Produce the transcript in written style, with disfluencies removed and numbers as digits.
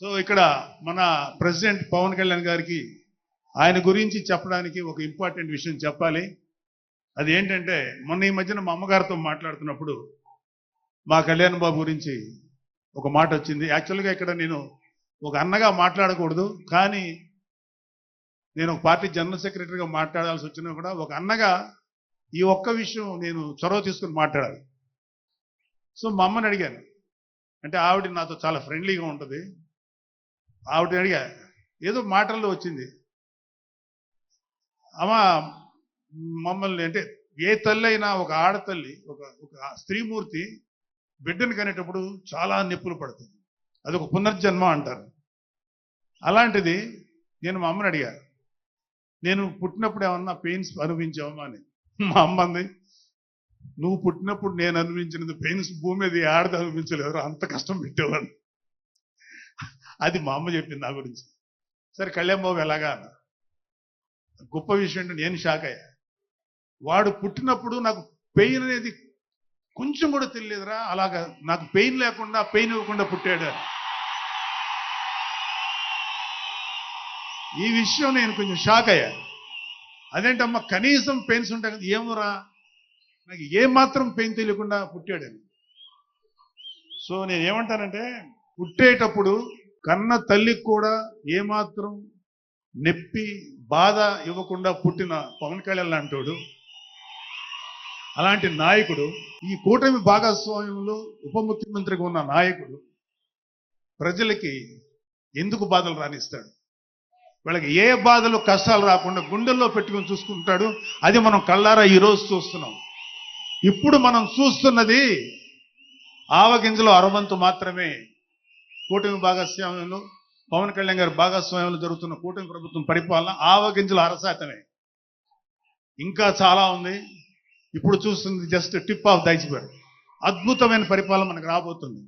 So ఇక్కడ మన president Pawan Kalyan గారికి ఆయన గురించి చెప్పడానికి ఒక ఇంపార్టెంట్ విషయం చెప్పాలి. అది ఏంటంటే మొన్న ఈ మధ్యన మా అమ్మగారితో మాట్లాడుతున్నప్పుడు మా కళ్యాణ్ బాబు గురించి ఒక మాట వచ్చింది. యాక్చువల్గా ఇక్కడ నేను ఒక అన్నగా మాట్లాడకూడదు, కానీ నేను ఒక పార్టీ జనరల్ సెక్రటరీగా మాట్లాడాల్సి వచ్చినా కూడా ఒక అన్నగా ఈ ఒక్క విషయం నేను చొరవ తీసుకుని మాట్లాడాలి. సో మా అమ్మని అడిగాను, అంటే ఆవిడ నాతో చాలా ఫ్రెండ్లీగా ఉంటుంది. ఆవిడ అడిగా, ఏదో మాటల్లో వచ్చింది, అమ్మ మమ్మల్ని అంటే ఏ తల్లి అయినా ఒక ఆడతల్లి ఒక స్త్రీమూర్తి బిడ్డను కనేటప్పుడు చాలా నొప్పులు పడుతుంది, అదొక పునర్జన్మ అంటారు. అలాంటిది నేను మా అమ్మని అడిగా, నేను పుట్టినప్పుడు ఏమన్నా పెయిన్స్ అనుభవించావమ్మా అని. మా అమ్మ అంది, నువ్వు పుట్టినప్పుడు నేను అనుభవించినది పెయిన్స్ భూమి మీద ఆడది అనుభవించలేదు, అంత కష్టం పెట్టేవాడు. అది మా అమ్మ చెప్పింది నా గురించి. సరే కళ్యాణ్ బాబు ఎలాగా అన్న, గొప్ప విషయం అంటే నేను షాక్ అయ్యా. వాడు పుట్టినప్పుడు నాకు పెయిన్ అనేది కొంచెం కూడా తెలియదురా, అలాగా నాకు పెయిన్ లేకుండా పెయిన్ ఇవ్వకుండా పుట్టాడు. ఈ విషయం నేను కొంచెం షాక్ అయ్యా. అదేంటమ్మా కనీసం పెయిన్స్ ఉంటాయి కదా, ఏమోరా నాకు ఏమాత్రం పెయిన్ తెలియకుండా పుట్టాడని. సో నేను ఏమంటానంటే, పుట్టేటప్పుడు కన్న తల్లికి కూడా ఏమాత్రం నొప్పి బాధ ఇవ్వకుండా పుట్టిన పవన్ కళ్యాణ్ లాంటోడు, అలాంటి నాయకుడు, ఈ కూటమి భాగస్వామ్యంలో ఉప ముఖ్యమంత్రిగా ఉన్న నాయకుడు ప్రజలకి ఎందుకు బాధలు రానిస్తాడు? వాళ్ళకి ఏ బాధలు కష్టాలు రాకుండా గుండెల్లో పెట్టుకుని చూసుకుంటాడు. అది మనం కళ్ళారా ఈరోజు చూస్తున్నాం. ఇప్పుడు మనం చూస్తున్నది ఆవగింజలో అరవంతు మాత్రమే. కూటమి భాగస్వామ్యంలో పవన్ కళ్యాణ్ గారి భాగస్వామ్యంలో జరుగుతున్న కూటమి ప్రభుత్వం పరిపాలన ఆవగింజలు అరశాతమే. ఇంకా చాలా ఉంది. ఇప్పుడు చూస్తుంది just tip of the iceberg. అద్భుతమైన పరిపాలన మనకు రాబోతుంది.